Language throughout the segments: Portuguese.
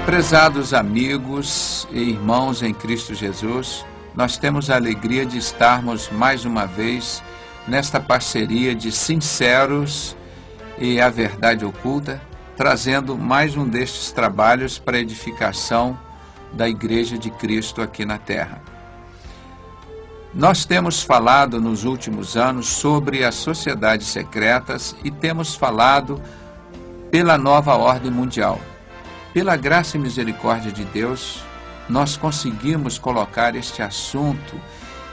Prezados amigos e irmãos em Cristo Jesus, nós temos a alegria de estarmos mais uma vez nesta parceria de Sinceros e a Verdade Oculta, trazendo mais um destes trabalhos para a edificação da Igreja de Cristo aqui na Terra. Nós temos falado nos últimos anos sobre as sociedades secretas e temos falado pela nova ordem mundial. Pela graça e misericórdia de Deus, nós conseguimos colocar este assunto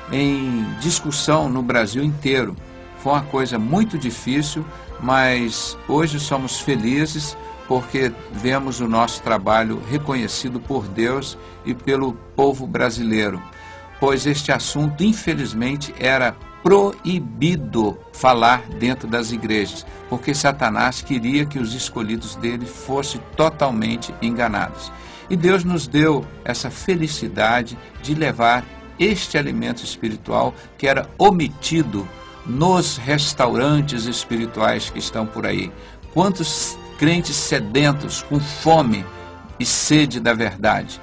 em discussão no Brasil inteiro. Foi uma coisa muito difícil, mas hoje somos felizes porque vemos o nosso trabalho reconhecido por Deus e pelo povo brasileiro, pois este assunto, infelizmente, era proibido falar dentro das igrejas, porque Satanás queria que os escolhidos dele fossem totalmente enganados. E Deus nos deu essa felicidade de levar este alimento espiritual que era omitido nos restaurantes espirituais que estão por aí. Quantos crentes sedentos, com fome e sede da verdade.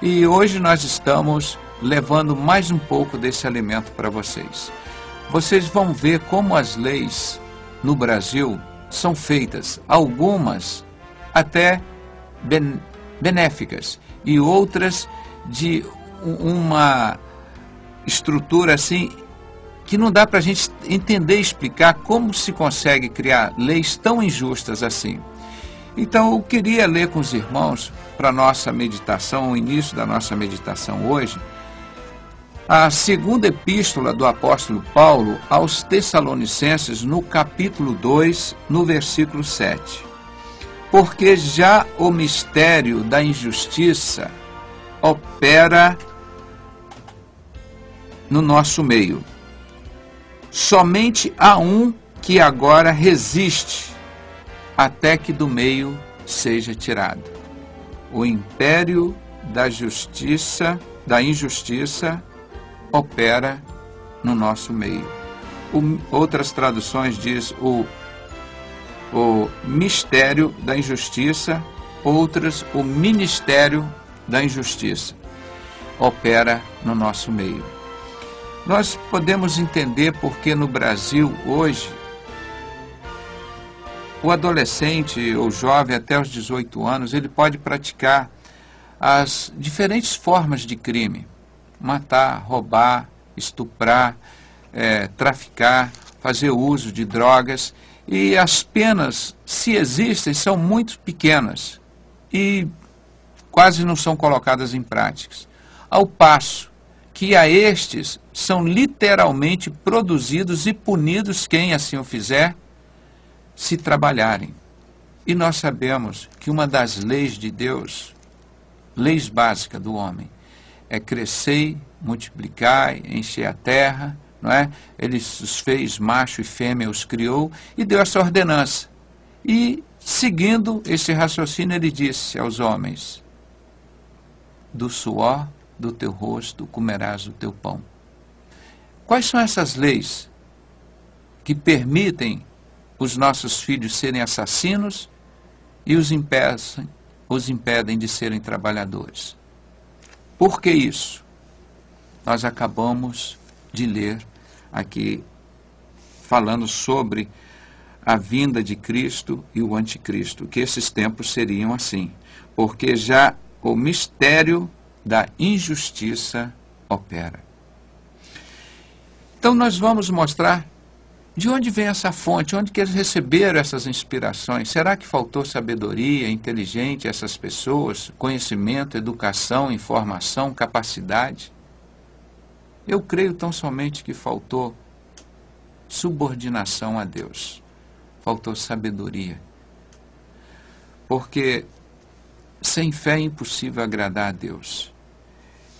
E hoje nós estamos levando mais um pouco desse alimento para vocês. Vocês vão ver como as leis no Brasil são feitas, algumas até benéficas e outras de uma estrutura assim que não dá para a gente entender e explicar como se consegue criar leis tão injustas assim. Então eu queria ler com os irmãos para a nossa meditação, o início da nossa meditação hoje, a segunda epístola do apóstolo Paulo aos Tessalonicenses, no capítulo 2, no versículo 7. Porque já o mistério da injustiça opera no nosso meio. Somente há um que agora resiste, até que do meio seja tirado. O império da injustiça opera no nosso meio. Outras traduções diz o mistério da injustiça, outras o ministério da injustiça opera no nosso meio. Nós podemos entender porque no Brasil hoje o adolescente ou jovem até os 18 anos, ele pode praticar as diferentes formas de crime. Matar, roubar, estuprar, traficar, fazer uso de drogas. E as penas, se existem, são muito pequenas e quase não são colocadas em práticas. Ao passo que a estes são literalmente produzidos e punidos quem assim o fizer, se trabalharem. E nós sabemos que uma das leis de Deus, leis básicas do homem, é crescer, multiplicar, encher a terra, não é? Ele os fez macho e fêmea, os criou e deu essa ordenança. E, seguindo esse raciocínio, ele disse aos homens: do suor do teu rosto comerás o teu pão. Quais são essas leis que permitem os nossos filhos serem assassinos e os impedem de serem trabalhadores? Por que isso? Nós acabamos de ler aqui, falando sobre a vinda de Cristo e o anticristo, que esses tempos seriam assim, porque já o mistério da injustiça opera. Então nós vamos mostrar de onde vem essa fonte, onde que eles receberam essas inspirações. Será que faltou sabedoria, inteligência a essas pessoas, conhecimento, educação, informação, capacidade? Eu creio tão somente que faltou subordinação a Deus, faltou sabedoria. Porque sem fé é impossível agradar a Deus.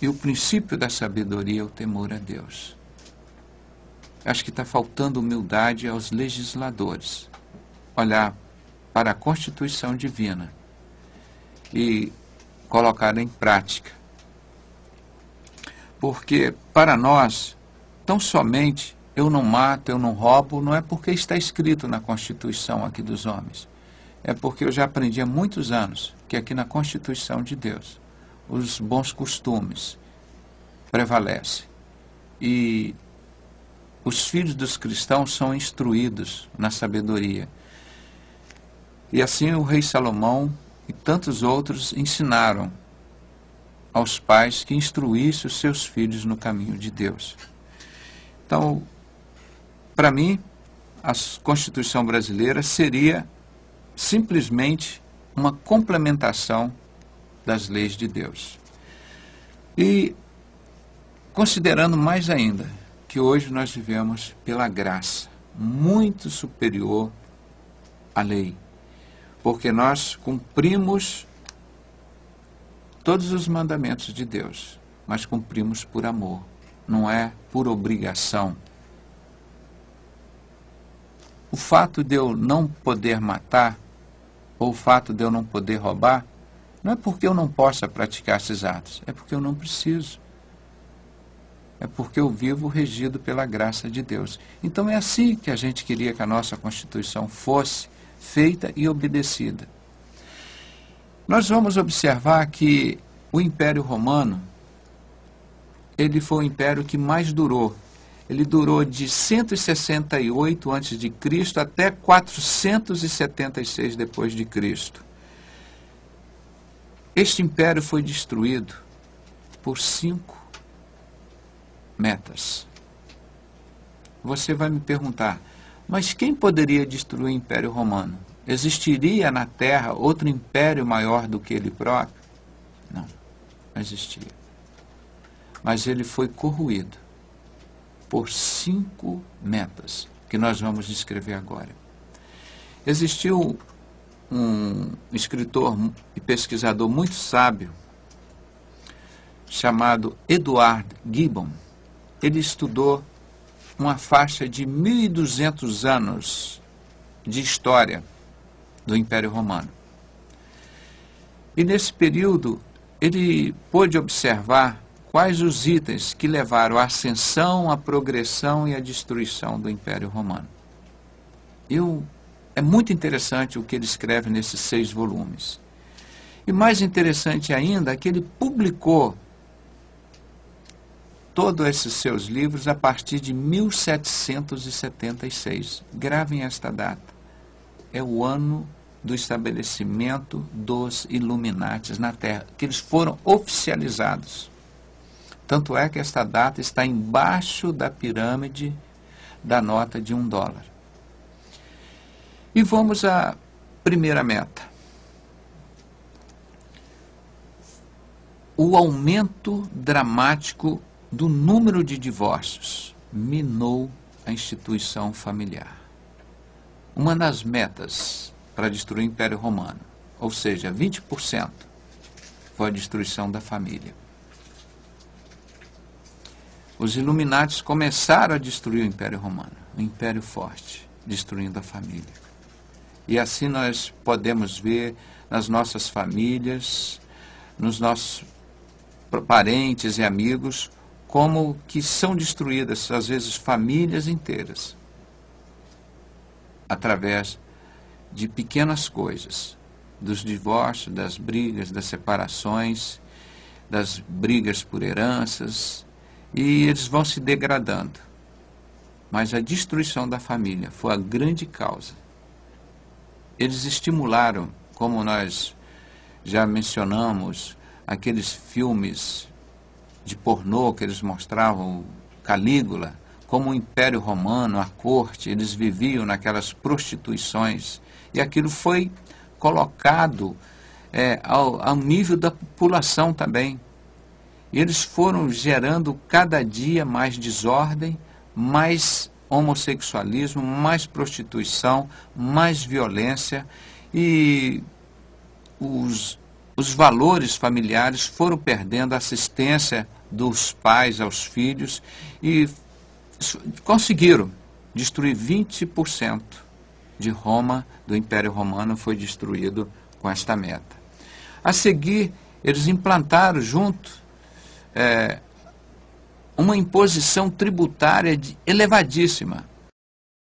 E o princípio da sabedoria é o temor a Deus. Acho que está faltando humildade aos legisladores. Olhar para a Constituição Divina e colocar em prática. Porque para nós, tão somente eu não mato, eu não roubo, não é porque está escrito na Constituição aqui dos homens. é porque eu já aprendi há muitos anos que aqui na Constituição de Deus os bons costumes prevalecem. E os filhos dos cristãos são instruídos na sabedoria. E assim o rei Salomão e tantos outros ensinaram aos pais que instruíssem os seus filhos no caminho de Deus. Então, para mim, a Constituição brasileira seria simplesmente uma complementação das leis de Deus. E considerando mais ainda que hoje nós vivemos pela graça, muito superior à lei, porque nós cumprimos todos os mandamentos de Deus, mas cumprimos por amor, não é por obrigação. O fato de eu não poder matar, ou o fato de eu não poder roubar, não é porque eu não possa praticar esses atos, é porque eu não preciso. É porque eu vivo regido pela graça de Deus. Então é assim que a gente queria que a nossa Constituição fosse feita e obedecida. Nós vamos observar que o Império Romano, ele foi o império que mais durou. Ele durou de 168 a.C. até 476 depois de Cristo. Este império foi destruído por 5 metas. Você vai me perguntar, mas quem poderia destruir o Império Romano? Existiria na Terra outro império maior do que ele próprio? Não, não existia. Mas ele foi corroído por 5 metas, que nós vamos descrever agora. Existiu um escritor e pesquisador muito sábio, chamado Edward Gibbon. Ele estudou uma faixa de 1.200 anos de história do Império Romano. E nesse período, ele pôde observar quais os itens que levaram à ascensão, à progressão e à destruição do Império Romano. É muito interessante o que ele escreve nesses 6 volumes. E mais interessante ainda é que ele publicou todos esses seus livros a partir de 1776. Gravem esta data. É o ano do estabelecimento dos Illuminatis na Terra, que eles foram oficializados. Tanto é que esta data está embaixo da pirâmide da nota de $1. E vamos à primeira meta. O aumento dramático do número de divórcios minou a instituição familiar. Uma das metas para destruir o Império Romano, ou seja, 20%, foi a destruição da família. Os Illuminatis começaram a destruir o Império Romano, o Império forte, destruindo a família. E assim nós podemos ver nas nossas famílias, nos nossos parentes e amigos, como que são destruídas, às vezes, famílias inteiras, através de pequenas coisas, dos divórcios, das brigas, das separações, das brigas por heranças, e eles vão se degradando. Mas a destruição da família foi a grande causa. Eles estimularam, como nós já mencionamos, aqueles filmes de pornô que eles mostravam, Calígula, como o Império Romano, a corte, eles viviam naquelas prostituições, e aquilo foi colocado ao nível da população também. E eles foram gerando cada dia mais desordem, mais homossexualismo, mais prostituição, mais violência, e os valores familiares foram perdendo a assistência dos pais aos filhos e conseguiram destruir 20% de Roma, do Império Romano, foi destruído com esta meta. A seguir, eles implantaram junto uma imposição tributária elevadíssima.